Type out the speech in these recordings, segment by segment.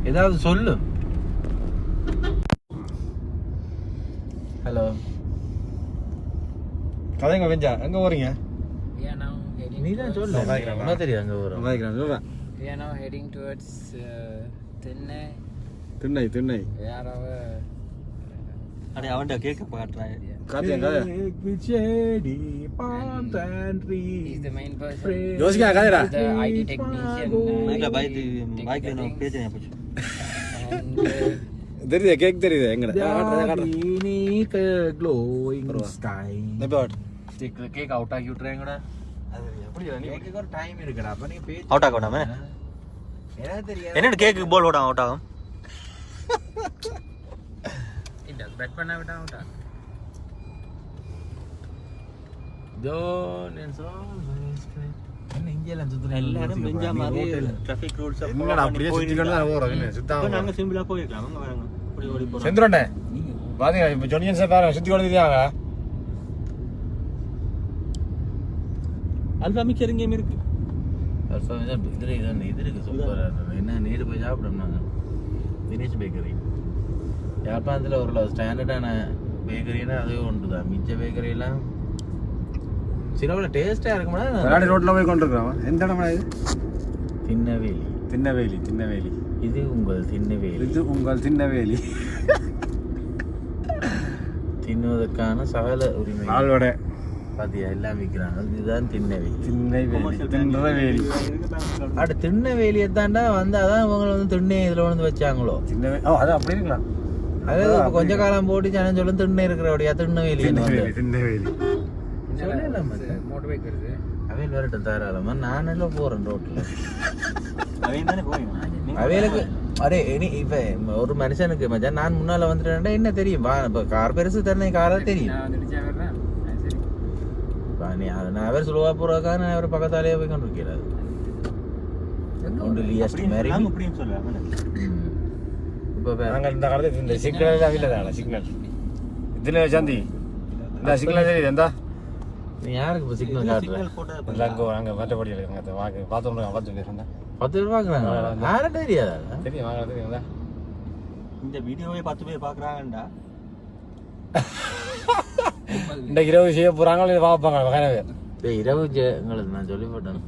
ஏதாவது சொல்லு. ஹலோ கதைங்க வெஞ்சா எங்க போறீங்க? நீ தான் சொல்லு. என்ன தெரியும் அங்க வரும். We are now heading towards Thinnai. திண்ணை யாராவ அடே அவன்டா கேக்க பாட்றாய். காத்தியங்க செடி பாந்தன்றி He's the main person. யோசிக்கா கதைடா. The IT technician. மைக்ல பைக்ல நோ பேஜ் போச்சு. And தெரியுதா கேக் தெரியுதா எங்கடா? beneath the glowing sky. நெபாட் கேக் அவுட் ஆக்கி விட்டுறேங்கடா. அது எப்படி நீ கேக்குக்கு ஒரு டைம் இருக்குடா. அப்ப நீ பேச்சு அவுட் ஆக வேண்டாமே. என்ன தெரியாது. என்னடா கேக்கு பால் ஓட அவுட் ஆகும். இல்ல பெட் பண்ண விட்டா Don't it's always great. என்ன இங்கெல்லாம் சுத்துறீங்க? எல்லாரும் பெஞ்சா மாதிரி டிராஃபிக் ரூல்ஸ் என்னடா அப்படியே சுத்திக்கணும் தான் ஓடுறோம். என்ன சுத்தாம நாங்க சிம்பிளா போயிடலாம். அங்க வரங்க. அப்படி ஓடி போறோம். செந்திரண்ணே பாத்தீங்க இப்ப ஜொனியன் சார் பாருங்க சுத்தி ஓடிதாங்க. அல்பா மிக்சர் இங்கே இருக்கு. அல்ஃபா இது இருக்கு சூப்பரா இருக்கு. என்ன நேரு போய் சாப்பிடணும். தினேஷ் பேக்கரி யாழ்ப்பாணத்தில் ஒரு ஸ்டாண்டர்டான பேக்கரினா அதுவே ஒன்று தான். மிச்ச பேக்கரியெல்லாம் சிலவில் டேஸ்ட்டாக இருக்குமா? கராடி ரோட்ல போய் கொண்டிருக்கிறோம். எந்த இடமா இது? திண்ணவேலி. இது உங்கள் திண்ணவேலி. தின்னுவதற்கான சகல உரிமை ஆள்வடை பாத்தியா எல்லாம் விற்கிறாங்க. இதுதான் திண்ணவேலி. திண்ணவேலி அட திண்ணவேலியை தாண்டா வந்து அதான் இவங்க வந்து திண்ணை இதில் வந்து வச்சாங்களோ. திண்ணவேலி அது அப்படி இருக்கலாம். அதாவது இப்போ கொஞ்ச காலம் போட்டு ஜனம் சொல்லும் திண்ணை இருக்கிறபடியா திண்ணவேலி மோட்டர் பைக் வருது. அவையில் வரட்டும் தாராளமா. நான் எல்லாம் போறேன் ரோட்ல. அவன் தானே போய். அவைகளுக்கு அரே இனி இப்ப ஒரு மனுஷனுக்கு மச்சான் நான் முன்னால வந்துட்டேன்டா என்ன தெரியும்? இப்ப கார் பெருசு தரணும் காரை தெரியும். நான் வந்துடுச்சா வர்றேன். சரி நீ நான் அவர் சொல்லுவா போறதுக்காக நான் அவர் பக்கத்தாலேயே போய் கொண்டு இருக்கிறாரு. அப்படின்னு சொல்ல இப்போ நாங்கள் இந்த காலத்தில் இந்த சிக்னல் அவையில் சிக்னல் இதில் சாந்தி இந்த சிக்னல் தெரியுது எந்த நீ யாருக்கு இப்போ சிக்னல் காட்டுறேன்? இல்லை அங்கே மற்றபடி அங்கே பார்த்தோம் 10 பேர் இருந்தால் 10 பேர் பார்க்குறாங்க. யாரும் தெரியாதா? தெரியும் வாங்க தெரியுங்களா? இந்த வீடியோவே 10 பேர் பாக்குறாங்கடா. இந்த இரவு செய்ய போறாங்களோ இதை பார்ப்பாங்க வகையானவே. இரவு உங்களுக்கு நான் சொல்லி போட்டேன்.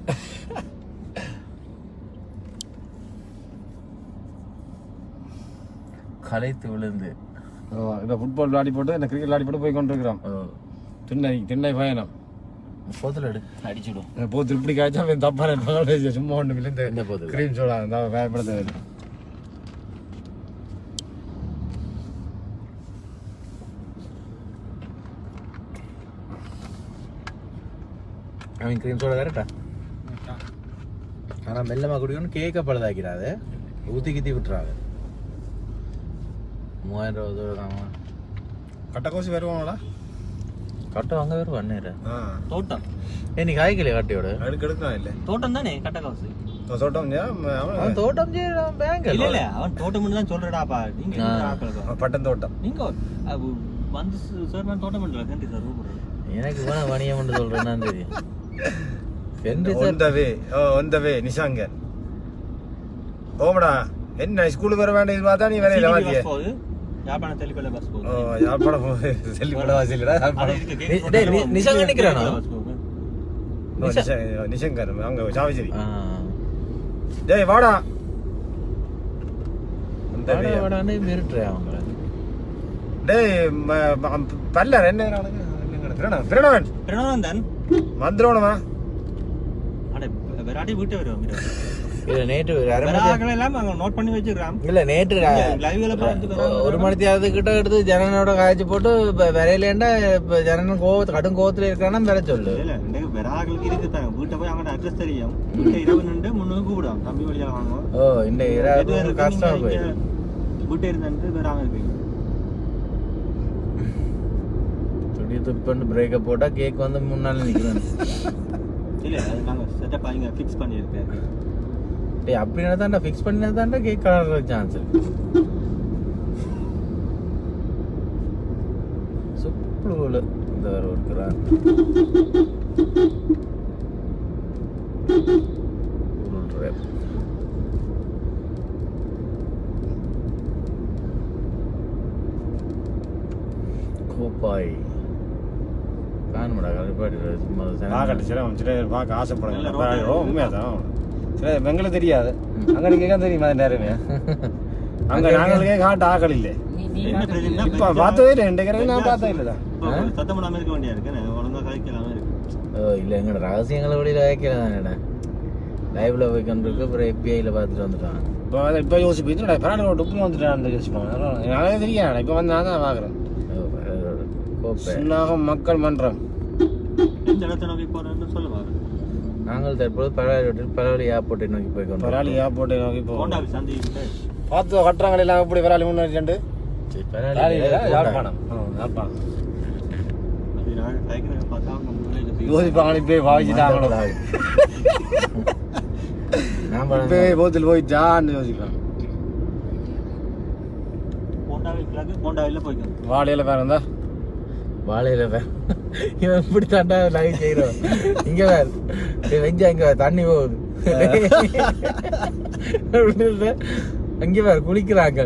கலைத்து விழுந்து இந்த ஃபுட்பால் விளையாடி போட்டு இந்த கிரிக்கெட் விளையாடி போட்டு போய் கொண்டிருக்கிறோம். திண்ணை பயணம் போத்தில் அடிச்சுடும் போத்து இப்படி காய்ச்சா தப்பான சும்மா ஒன்று இந்த போது கிரீம் சோடா இருந்தால் பயப்படுத்த அவன் கிரீம் சோடா தரட்டா. ஆனால் மெல்லமாக குடிக்கணும். கேக்க பழுதாக்கிறாது. ஊற்றி கித்தி விட்டுறாங்க. 3000 ரூபா கட்டக்கோசி வருவாங்களா? கட்ட வாங்க வேறு வண்ணேரு தோட்டம் நீ காய்க்கலையே கட்டையோட எடுக்கலாம் இல்லை தோட்டம் தானே கட்டக்காசு தோட்டம் அவன் தோட்டம் பேங்க் இல்ல இல்ல அவன் தோட்டம் தான் சொல்றடாப்பா. நீங்க பட்டன் தோட்டம் நீங்க வந்து சார் நான் தோட்டம் பண்றேன் கண்டி சார் எனக்கு வேணா வணிகம் பண்ண சொல்றேன்னா தெரியும். ஒந்தவே நிஷாங்க ஓமடா என்ன ஸ்கூலுக்கு வர வேண்டியது பார்த்தா நீ வேலையில வாத்திய யாழ்ப்பாணம் தெளிப்பல பஸ் போகுது. யாழ்ப்பாணம் தெளிப்பல வாசிலடா நிஷாங்க நிக்கிறானா? நிஷங்கர் அங்க சாவச்சேரி. டேய் வாடா வாடான்னு மிரட்டுறேன் அவங்கள. டேய் பல்லர் என்ன பிரணவன் வந்துடணுமா? அட விராட்டி வீட்டு வருவோம். இல்ல நேற்று நோட் பண்ணி வச்சிருக்கான். இல்ல நேற்று ஒரு மணித்தியாவது கிட்ட எடுத்து ஜனனோட காய்ச்சி போட்டு விரையிலேண்டா ஜனன் கடும் கோவத்துல இருக்கானா வேற சொல்லு. விராகளுக்கு இருக்குதாங்க வீட்டை போய் அவங்க அட்ரஸ் தெரியும். இரவு நின்று முன்னு கூப்பிடுவாங்க தம்பி வழியாக வாங்குவோம். ஓ இந்த இரவு கஷ்டம் போய் வீட்டை இருந்து வராங்க இருப்பீங்க. துணி துப்பி பிரேக்கை போட்டா கேக் வந்து முன்னால நிக்கிறேன். இல்ல அது நாங்க செட்டப் ஆகிங்க ஃபிக்ஸ் பண்ணியிருக்கேன். அப்படின்னா தாண்டா ஃபிக்ஸ் பண்ணினா தாண்டா கேக் கலர் சான்ஸ் இருக்கு. சூப்பர் இந்த வர இருக்கிறான். கோப்பாய் காணுமடா கழிப்பாடி சும்மா பார்க்கட்டு சில பேர் பார்க்க ஆசைப்படுங்க உண்மையாதான் சில எங்களுக்கு தெரியாது அங்கே நீங்கள் தெரியுமா அது நேரமே அங்கே நாங்களுக்கே காட்டு ஆக்கள் இல்லை இப்போ பார்த்ததே இல்லை ரெண்டு நான் பார்த்தா இல்லை தான் சத்தம் பண்ணாம இருக்க வேண்டியா இருக்கு ஒழுங்கா கழிக்கலாம இருக்கு இல்லை எங்கட ரகசியங்களை வெளியில் வைக்கலாம் தானேடா லைவ்ல போய் கொண்டிருக்கு அப்புறம் எப்பிஐயில் பார்த்துட்டு வந்துட்டான் இப்போ யோசிப்பீங்க பரவாயில்ல டொப்பு வந்துட்டான்னு யோசிப்பாங்க நாங்களே தெரியாது இப்போ வந்து நான் தான் பார்க்குறேன் கோப்பை சுன்னாகம் மக்கள் மன்றம் எந்த இடத்தை நோக்கி போறேன்னு சொல்லுவாங்க. நாங்கள் தற்போது பரவாயில்ல ஏர்போர்ட்டை நோக்கி போய் கொண்டு பரவாயில்ல ஏர்போர்ட்டை நோக்கி போவோம் ஹோண்டாவி சந்தி கிட்ட பார்த்து கட்டுறாங்க எல்லாம் எப்படி பரவாயில்ல முன்னாடி ரெண்டு யாழ்ப்பாணம் யாழ்ப்பாணம் அது நான் சைக்கிள் பார்த்தா அவங்க முன்னாடி யோசிப்பாங்க போய் பாவிச்சுட்டாங்களோ போய் போத்தில் போயிட்டான்னு யோசிப்பாங்க ஹோண்டாவி கிளாக்கு ஹோண்டாவில போய்க்கணும் வாழையில பேர் இருந்தா வாழையில இவன் இப்படி தாண்டா லைவ் செய்யறோம் இங்க வேற வெஞ்சா இங்க வேற தண்ணி போகுது அங்க வேற குளிக்கிறாங்க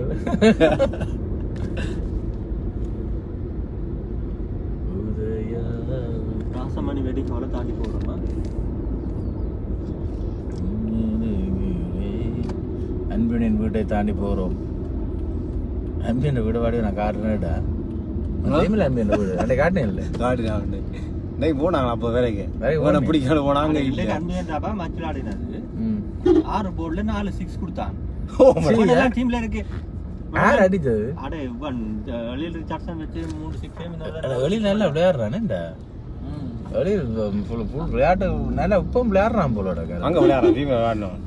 ராசமணி வெட்டிங் ஹாலை தாண்டி போகிறோமா அன்பினின் வீட்டை தாண்டி போறோம் அன்பின் வீடு வாடி நான் காட்டுறேன்டா அன்பின் வீடு அன்றைய காட்டினேன் இல்லை காட்டுறேன் இன்னைக்கு போனாங்க அப்போ வேலைக்கு பிடிக்காது போனாங்க இல்லை அன்பியன்டாப்பா மச்சில் ஆடினாரு 6 போர்டுல 4 6 கொடுத்தான் டீம்ல இருக்கு யார் அடிச்சது அடே வெளியில் ரிச்சார்ட்சன் வச்சு 3 6 வெளியில் நல்லா விளையாடுறானேண்டா வெளியில் ஃபுல் விளையாட்டு நல்லா இப்போ விளையாடுறான் போலோட அங்கே விளையாடுறான் டீம் விளையாடணும்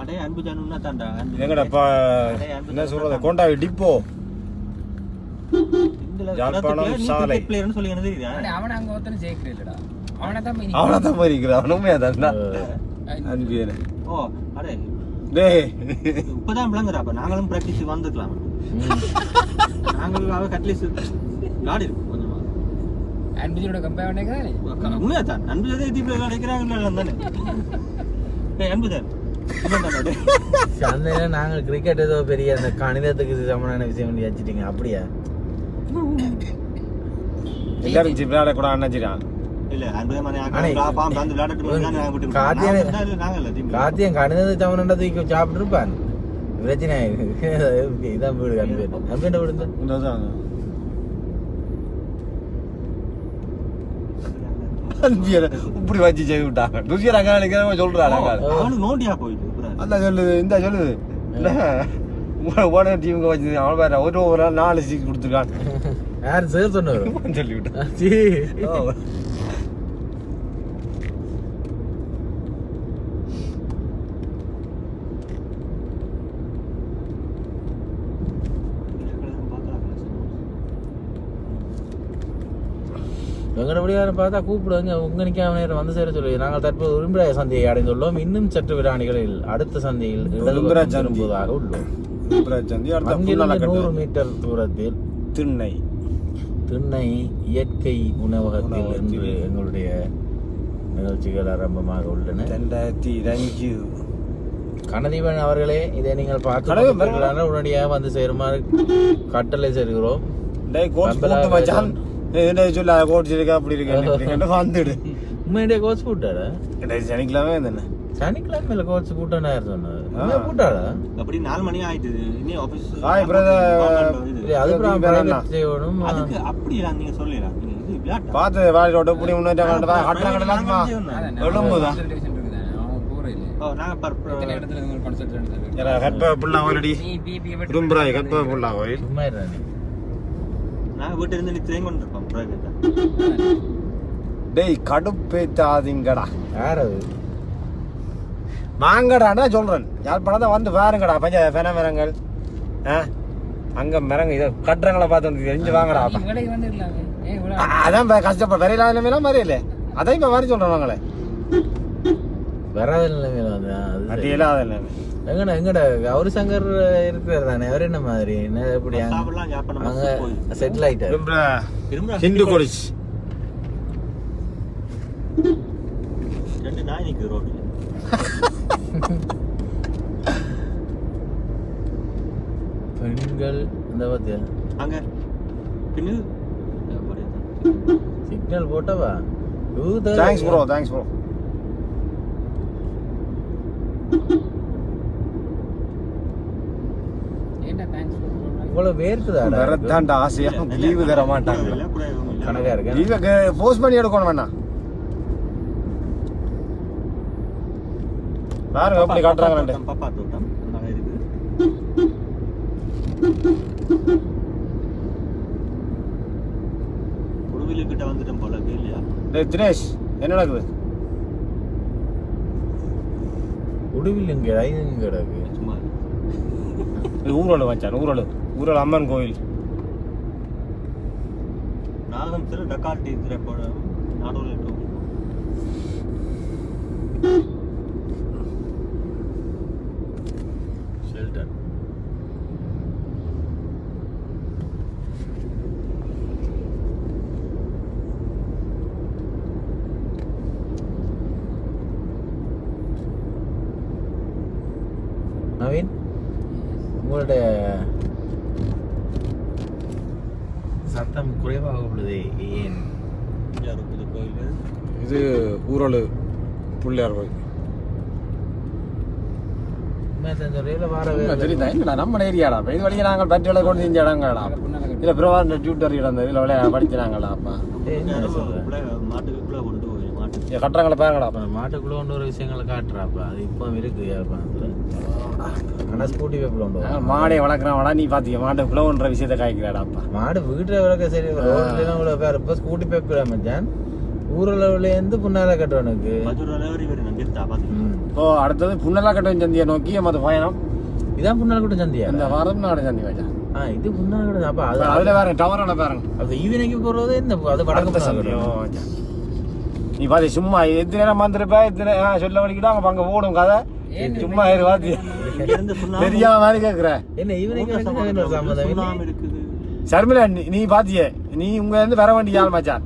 அடே அன்பு ஜானுன்னா தாண்டா எங்கடப்பா என்ன சொல்றது கோண்டாவி டிப்போ யாழ்ப்பாணம் சாலை பிளேயர்னு சொல்லி எனக்கு தெரியுதா அவன் அங்க ஒருத்தனை ஜெயிக்கிறீல்லடா அவனை தான் போய் இருக்கிறான் அவனுமே அதான் அன்பியனே ஓ அடே டேய் இப்பதான் விளங்குறாப்ப நாங்களும் பிராக்டிஸ் வந்துக்கலாம் நாங்களும் அவ அட்லீஸ்ட் விளையாடி இருக்கும் கொஞ்சமா அன்பிஜியோட கம்பேர் பண்ணிக்கிறேன் உண்மையா தான் அன்பு தீப்ல விளையாடுறாங்க தானே டேய் அன்பு தான் சந்தையில நாங்கள் கிரிக்கெட் ஏதோ பெரிய அந்த கணிதத்துக்கு சமமான விஷயம் பண்ணி வச்சுட்டீங்க அப்படியா எல்லாரும் விளையாட கூட அண்ணாச்சிடான் இல்ல அன்பு மாதிரி வந்து விளையாட்டு காத்தியம் கணிதத்துக்கு சமனண்டா தூக்கி சாப்பிட்டு இருப்பான் பிரச்சனை இதான் வீடு அன்பேண்ட வீடு இப்படி வச்சு செய்து விட்டாங்க ருசியர் சொல்றாங்க நோண்டியா போயிட்டு அதான் சொல்லுது இந்த சொல்லுது ஓனர் டீமுக்கு வச்சு அவன் வேற ஒரு 4 6 கொடுத்துருக்கான் யார் சார் சொன்னவர் சொல்லிவிட்டான் எங்கட வழியாக பார்த்தா கூப்பிடுவாங்க உங்க நிற்காம நேரம் வந்து சேர சொல்லி நாங்கள் தற்போது உரும்பிராய சந்தையை அடைந்துள்ளோம் இன்னும் சற்று விராணிகளில் அடுத்த சந்தையில் திரும்புவதாக உள்ளோம் அங்கிருந்து 100 மீட்டர் தூரத்தில் திண்ணை இயற்கை உணவகத்தில் என்று எங்களுடைய நிகழ்ச்சிகள் ஆரம்பமாக உள்ளன. கணதீபன் அவர்களே, இதை நீங்கள் பார்க்க உடனடியாக வந்து சேருமாறு கட்டளை சேர்கிறோம். கோச் போட்டாடா சனிக்கிழமை சனிக்கிழமையில கோச் கூட்டா சொன்னது கூட்டாடா அப்படி 4 மணி ஆயிடுது. இனி ஆபீஸ் செய்யணும். அப்படி நீங்க சொல்லலாம். பார்த்து வாடியோட புடி முன்னாடி கடுப்பேத்தாதீங்கடா. யாரது மாங்கடான்னா சொல்றேன். யாழ்ப்பாணம் வந்து பாருங்கடா பஞ்ச மரங்கள் அங்க மரங்க இதை கட்டுறங்களை பார்த்து தெரிஞ்சு வாங்கடா. அதான் கஷ்டப்பட வரையில நிலைமையெல்லாம் வரையில அதான் இப்ப வர சொல்றேன் வாங்களே வராத நிலைமையில அது இல்லாத நிலைமை. எங்கடா எங்கடா கௌரி சங்கர் இருக்கிறார் தானே, அவர் என்ன மாதிரி எப்படி அங்க செட்டில் ஆயிட்டாரு. ஹிந்து கோலிஸ் பெண்கள் இந்த பத்தியா அங்க பின்னு சிக்னல் போட்டவா தேங்க்ஸ் ப்ரோ தேங்க்ஸ் ப்ரோ ஏன்டா தேங்க்ஸ் சொல்றீங்க? இவ்வளவு வேர்க்குதா வரத்தாண்ட ஆசையா லீவு தர மாட்டாங்க கணக்கா இருக்கு லீவுக்கு போஸ்ட் பண்ணி எடுக்கணும் வேணா பாருங்க எப்படி காட்டுறாங்க பாப்பா தோட்டம் நல்லா இருக்கு. உடுவிலிக்கிட்ட வந்துட்டோம் போல இருக்கு இல்லையா? டேய் தினேஷ் என்ன நடக்குது உடுவில் இங்க ஐந்து கிடக்கு சும்மா ஊரோடு வச்சான் ஊரோடு அம்மன் கோயில் நாகம் திரு டக்கால்டி திரைப்படம் நடுவில் இருக்கும். ஷெல்டன் நவீன் உங்களுடைய சத்தம் குறைவாக உள்ளது ஏன்? யார் புது கோயில்? இது ஊரோடு பிள்ளையார் கோயில் தெரியுதா நம்ம ஏரியாடா இது வழியாக நாங்கள் பற்றியோட கொண்டு செஞ்ச இடங்கடா இல்லை பிரபாந்த டியூட்டர் இடந்த இதில் விளையா படிக்கிறாங்களா அப்பா மாட்டுக்குள்ள கொண்டு போய் மாட்டு கட்டுறாங்களா பாருங்கடா மாட்டுக்குள்ள கொண்டு ஒரு விஷயங்களை காட்டுறாப்பா அது இப்போ இருக்கு யாழ்ப்பாணத்துல. ஆனா ஸ்கூட்டி பேப்பில் கொண்டு வரும். மாடை வளர்க்குறாங்கடா நீ பாத்தீங்க மாட்டை பிளவுன்ற விஷயத்த காய்க்கிறாடாப்பா மாடு வீட்டுல வளர்க்க சரி ரோட்லாம் இவ்வளவு பேர் இப்போ ஸ்கூட்டி பேப்பில் மச்சான் ஊரில் புண்ணால கட்டுவனுக்கு இப்போ அடுத்தது புன்னலா கட்டம் சந்தியை நோக்கி மற்ற பயணம் இதான் புண்ணால கட்டும் சந்தியா இந்த வாரம் நாடு சந்தி வச்சா இது புண்ணால கட்டும் அப்ப அது அதுல வேற டவரான பாருங்க அது ஈவினிங்கு போறது இந்த அது வடக்கு சந்தியோ நீ பாத்தி சும்மா எத்தனை நேரம் வந்துருப்ப எத்தனை சொல்ல வலிக்கிட்டா அங்க அங்க ஓடும் கதை சும்மா வாத்தி தெரியாம மாதிரி கேக்குற என்ன ஈவினிங் சம்மந்தம் சர்மிளா நீ பாத்தியே நீ உங்க இருந்து வர வேண்டிய ஆள் மச்சான்